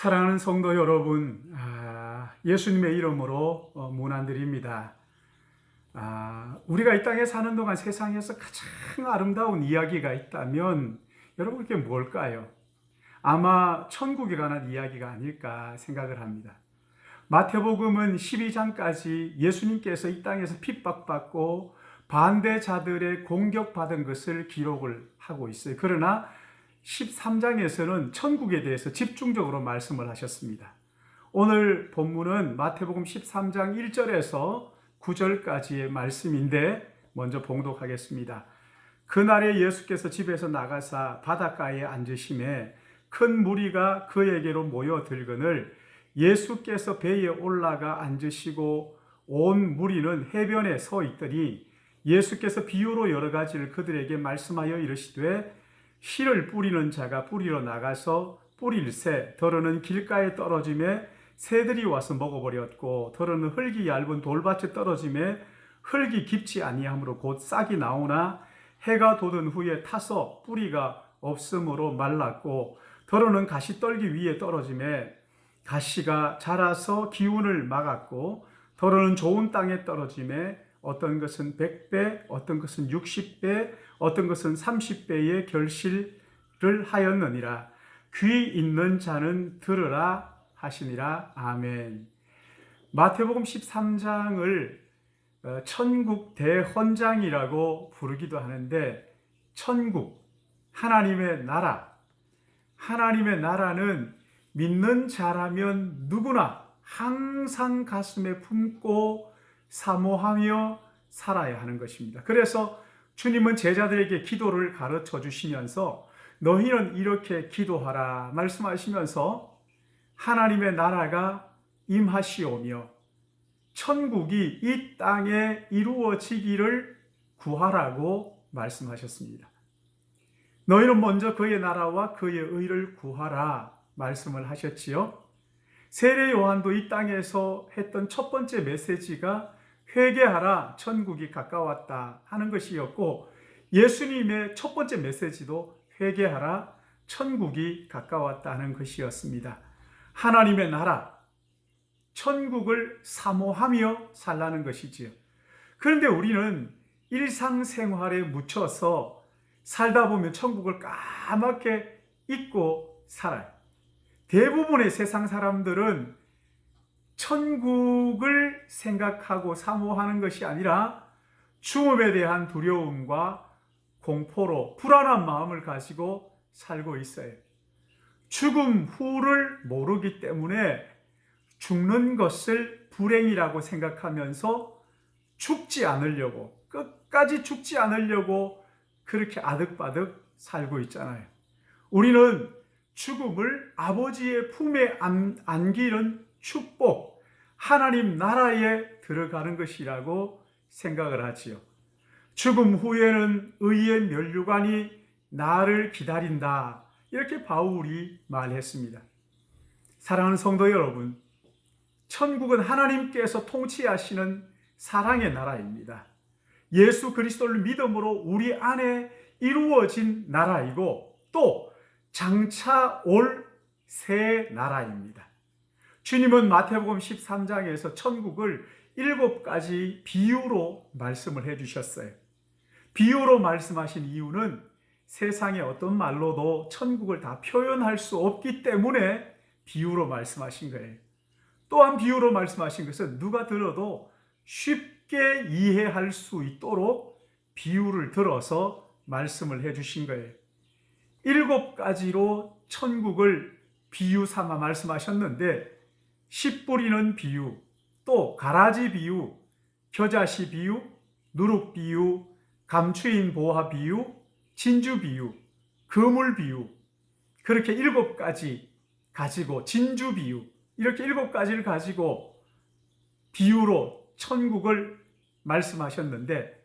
사랑하는 성도 여러분, 예수님의 이름으로 문안드립니다. 우리가 이 땅에 사는 동안 세상에서 가장 아름다운 이야기가 있다면 여러분 그게 뭘까요? 아마 천국에 관한 이야기가 아닐까 생각을 합니다. 마태복음은 12장까지 예수님께서 이 땅에서 핍박받고 반대자들의 공격받은 것을 기록을 하고 있어요. 그러나 13장에서는 천국에 대해서 집중적으로 말씀을 하셨습니다. 오늘 본문은 마태복음 13장 1절에서 9절까지의 말씀인데 먼저 봉독하겠습니다. 그날에 예수께서 집에서 나가사 바닷가에 앉으심에 큰 무리가 그에게로 모여들거늘 예수께서 배에 올라가 앉으시고 온 무리는 해변에 서 있더니 예수께서 비유로 여러 가지를 그들에게 말씀하여 이르시되 씨를 뿌리는 자가 뿌리러 나가서 뿌릴새 더러는 길가에 떨어짐에 새들이 와서 먹어버렸고 더러는 흙이 얇은 돌밭에 떨어짐에 흙이 깊지 아니하므로 곧 싹이 나오나 해가 돋은 후에 타서 뿌리가 없으므로 말랐고 더러는 가시떨기 위에 떨어짐에 가시가 자라서 기운을 막았고 더러는 좋은 땅에 떨어짐에 어떤 것은 100배, 어떤 것은 60배, 어떤 것은 30배의 결실을 하였느니라. 귀 있는 자는 들으라 하시니라. 아멘. 마태복음 13장을 천국 대헌장이라고 부르기도 하는데 천국, 하나님의 나라, 하나님의 나라는 믿는 자라면 누구나 항상 가슴에 품고 사모하며 살아야 하는 것입니다. 그래서 주님은 제자들에게 기도를 가르쳐 주시면서 너희는 이렇게 기도하라 말씀하시면서 하나님의 나라가 임하시오며 천국이 이 땅에 이루어지기를 구하라고 말씀하셨습니다. 너희는 먼저 그의 나라와 그의 의를 구하라 말씀을 하셨지요. 세례 요한도 이 땅에서 했던 첫 번째 메시지가 회개하라 천국이 가까웠다 하는 것이었고 예수님의 첫 번째 메시지도 회개하라 천국이 가까웠다 하는 것이었습니다. 하나님의 나라, 천국을 사모하며 살라는 것이지요. 그런데 우리는 일상생활에 묻혀서 살다 보면 천국을 까맣게 잊고 살아요. 대부분의 세상 사람들은 천국을 생각하고 사모하는 것이 아니라 죽음에 대한 두려움과 공포로 불안한 마음을 가지고 살고 있어요. 죽음 후를 모르기 때문에 죽는 것을 불행이라고 생각하면서 죽지 않으려고, 끝까지 죽지 않으려고 그렇게 아득바득 살고 있잖아요. 우리는 죽음을 아버지의 품에 안기는 축복, 하나님 나라에 들어가는 것이라고 생각을 하지요. 죽음 후에는 의의 면류관이 나를 기다린다. 이렇게 바울이 말했습니다. 사랑하는 성도 여러분, 천국은 하나님께서 통치하시는 사랑의 나라입니다. 예수 그리스도를 믿음으로 우리 안에 이루어진 나라이고 또 장차 올 새 나라입니다. 주님은 마태복음 13장에서 천국을 7가지 비유로 말씀을 해주셨어요. 비유로 말씀하신 이유는 세상의 어떤 말로도 천국을 다 표현할 수 없기 때문에 비유로 말씀하신 거예요. 또한 비유로 말씀하신 것은 누가 들어도 쉽게 이해할 수 있도록 비유를 들어서 말씀을 해주신 거예요. 7가지로 천국을 비유 삼아 말씀하셨는데 씨 뿌리는 비유, 또 가라지 비유, 겨자씨 비유, 누룩 비유, 감추인 보화 비유, 진주 비유, 그물 비유, 그렇게 7가지 가지고 진주 비유, 이렇게 7가지를 가지고 비유로 천국을 말씀하셨는데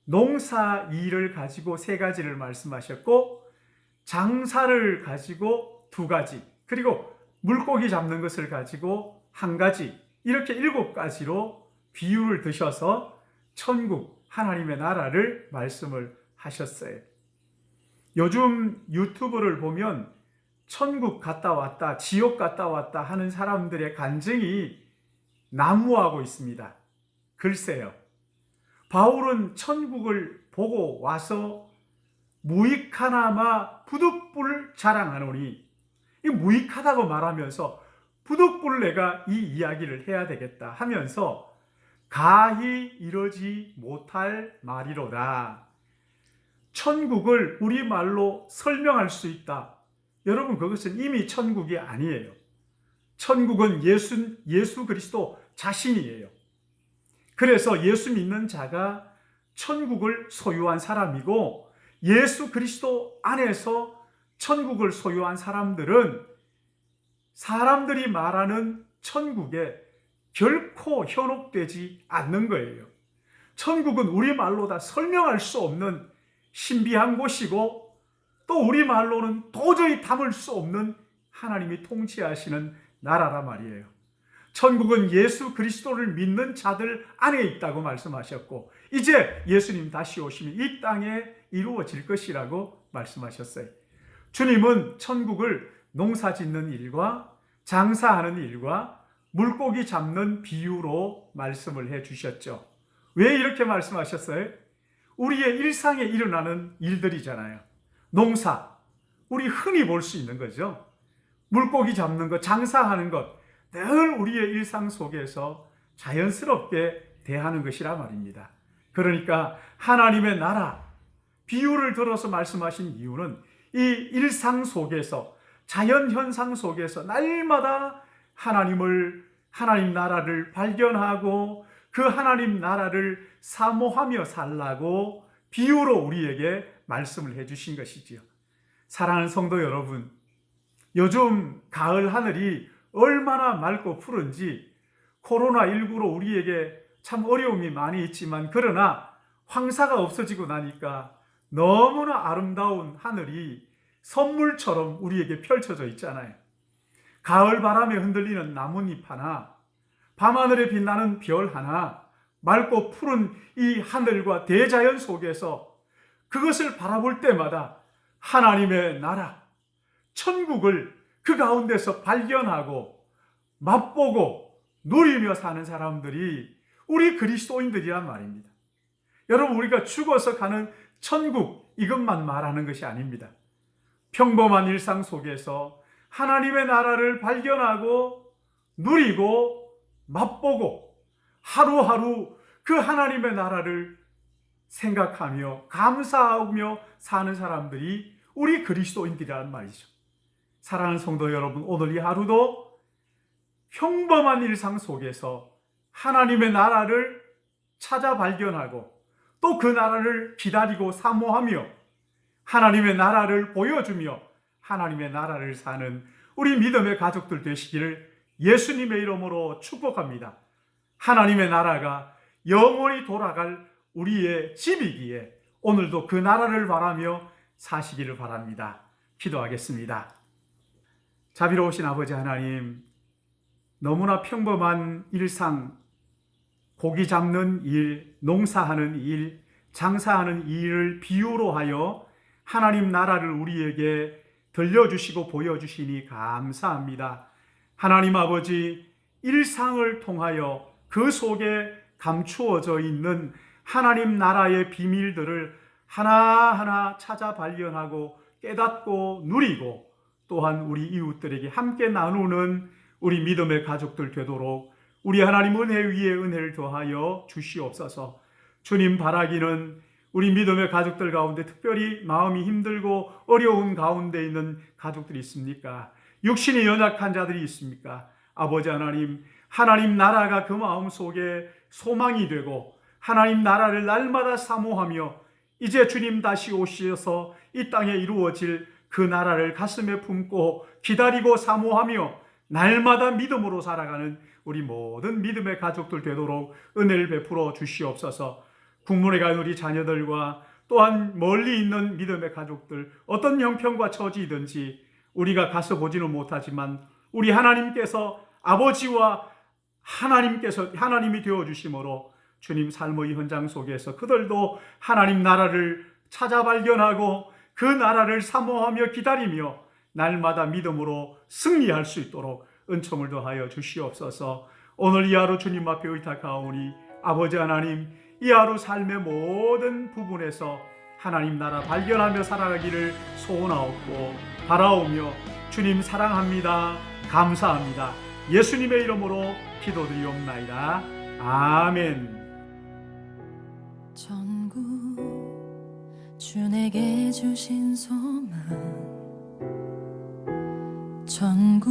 농사 일을 가지고 3가지를 말씀하셨고 장사를 가지고 2가지, 그리고 물고기 잡는 것을 가지고 1가지, 이렇게 7가지로 비유를 드셔서 천국 하나님의 나라를 말씀을 하셨어요. 요즘 유튜브를 보면 천국 갔다 왔다, 지옥 갔다 왔다 하는 사람들의 간증이 난무하고 있습니다. 글쎄요, 바울은 천국을 보고 와서 무익하나마 부득불 자랑하노니, 이 무익하다고 말하면서 부득불 내가 이 이야기를 해야 되겠다 하면서 가히 이러지 못할 말이로다. 천국을 우리말로 설명할 수 있다. 여러분, 그것은 이미 천국이 아니에요. 천국은 예수 그리스도 자신이에요. 그래서 예수 믿는 자가 천국을 소유한 사람이고, 예수 그리스도 안에서 천국을 소유한 사람들은 사람들이 말하는 천국에 결코 현혹되지 않는 거예요. 천국은 우리말로 다 설명할 수 없는 신비한 곳이고, 또 우리말로는 도저히 담을 수 없는 하나님이 통치하시는 나라란 말이에요. 천국은 예수 그리스도를 믿는 자들 안에 있다고 말씀하셨고, 이제 예수님 다시 오시면 이 땅에 이루어질 것이라고 말씀하셨어요. 주님은 천국을 농사 짓는 일과 장사하는 일과 물고기 잡는 비유로 말씀을 해 주셨죠. 왜 이렇게 말씀하셨어요? 우리의 일상에 일어나는 일들이잖아요. 농사, 우리 흔히 볼 수 있는 거죠. 물고기 잡는 것, 장사하는 것, 늘 우리의 일상 속에서 자연스럽게 대하는 것이라 말입니다. 그러니까 하나님의 나라, 비유를 들어서 말씀하신 이유는 이 일상 속에서, 자연 현상 속에서 날마다 하나님 나라를 발견하고 그 하나님 나라를 사모하며 살라고 비유로 우리에게 말씀을 해주신 것이지요. 사랑하는 성도 여러분, 요즘 가을 하늘이 얼마나 맑고 푸른지, 코로나19로 우리에게 참 어려움이 많이 있지만, 그러나 황사가 없어지고 나니까 너무나 아름다운 하늘이 선물처럼 우리에게 펼쳐져 있잖아요. 가을 바람에 흔들리는 나뭇잎 하나, 밤하늘에 빛나는 별 하나, 맑고 푸른 이 하늘과 대자연 속에서 그것을 바라볼 때마다 하나님의 나라, 천국을 그 가운데서 발견하고 맛보고 누리며 사는 사람들이 우리 그리스도인들이란 말입니다. 여러분, 우리가 죽어서 가는 천국, 이것만 말하는 것이 아닙니다. 평범한 일상 속에서 하나님의 나라를 발견하고 누리고 맛보고 하루하루 그 하나님의 나라를 생각하며 감사하며 사는 사람들이 우리 그리스도인들이란 말이죠. 사랑하는 성도 여러분, 오늘 이 하루도 평범한 일상 속에서 하나님의 나라를 찾아 발견하고 또 그 나라를 기다리고 사모하며 하나님의 나라를 보여주며 하나님의 나라를 사는 우리 믿음의 가족들 되시기를 예수님의 이름으로 축복합니다. 하나님의 나라가 영원히 돌아갈 우리의 집이기에 오늘도 그 나라를 바라며 사시기를 바랍니다. 기도하겠습니다. 자비로우신 아버지 하나님, 너무나 평범한 일상, 고기 잡는 일, 농사하는 일, 장사하는 일을 비유로 하여 하나님 나라를 우리에게 들려주시고 보여주시니 감사합니다. 하나님 아버지, 일상을 통하여 그 속에 감추어져 있는 하나님 나라의 비밀들을 하나하나 찾아 발견하고 깨닫고 누리고 또한 우리 이웃들에게 함께 나누는 우리 믿음의 가족들 되도록 우리 하나님 은혜 위에 은혜를 더하여 주시옵소서. 주님, 바라기는 우리 믿음의 가족들 가운데 특별히 마음이 힘들고 어려운 가운데 있는 가족들이 있습니까? 육신이 연약한 자들이 있습니까? 아버지 하나님, 하나님 나라가 그 마음 속에 소망이 되고 하나님 나라를 날마다 사모하며 이제 주님 다시 오셔서 이 땅에 이루어질 그 나라를 가슴에 품고 기다리고 사모하며 날마다 믿음으로 살아가는 우리 모든 믿음의 가족들 되도록 은혜를 베풀어 주시옵소서. 국문에 간 우리 자녀들과 또한 멀리 있는 믿음의 가족들, 어떤 형편과 처지든지 우리가 가서 보지는 못하지만 우리 하나님께서 아버지와 하나님이 되어주심으로 주님 삶의 현장 속에서 그들도 하나님 나라를 찾아 발견하고 그 나라를 사모하며 기다리며 날마다 믿음으로 승리할 수 있도록 은총을 더하여 주시옵소서. 오늘 이 하루 주님 앞에 의탁하오니 아버지 하나님, 이 하루 삶의 모든 부분에서 하나님 나라 발견하며 살아가기를 소원하옵고 바라오며 주님 사랑합니다. 감사합니다. 예수님의 이름으로 기도드리옵나이다. 아멘. 전구 주 내게 주신 소망, 전구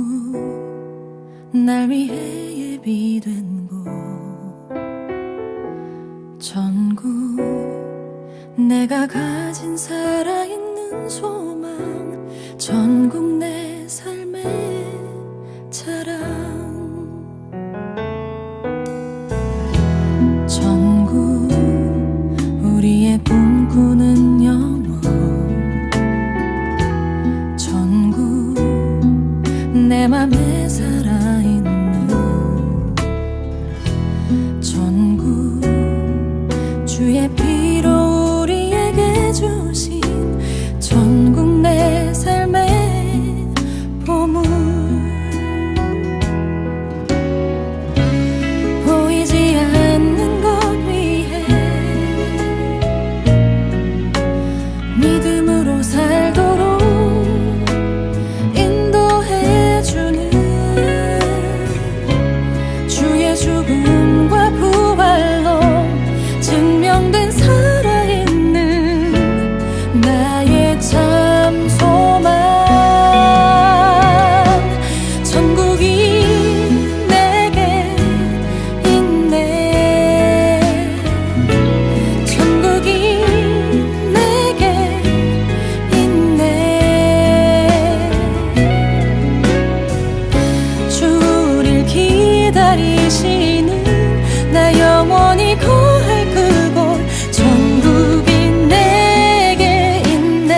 날 위해 예비된 곳, 전구 내가 가진 살아있는 소망, 전국 내 삶의 자랑, 전국 우리의 꿈꾸는 영원, 전국 내 맘에 살아있는, 전국 주의 피로 우리에게 주신 전국 내 삶의 보물, 보이지 않는 것 위해 믿음으로 살도록 인도해주는 주의 죽음과 부활로 증명된 살아있는 나의 참 소망, 전국이 내게 있네, 전국이 내게 있네. 주 우릴 기다리시는 나 영원히 거할 그곳, 전국이 내게 있네.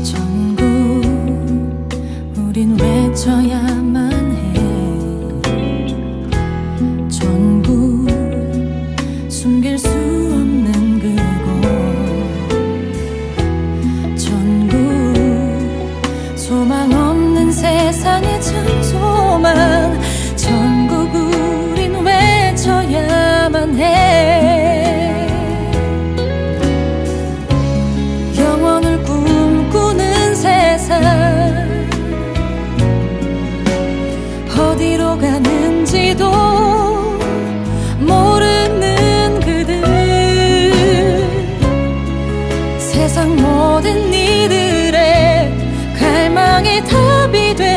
전국 우린 외쳐야만 해, 전국 숨길 수 없는 그곳, 전국 소망 없는 세상의 참 소망, 전국 우린 외쳐야만 해. 영원을 꿈꾸는 세상, 어디로 가는지도 모르는 그들, 세상 모든 이들의 갈망의 답이 돼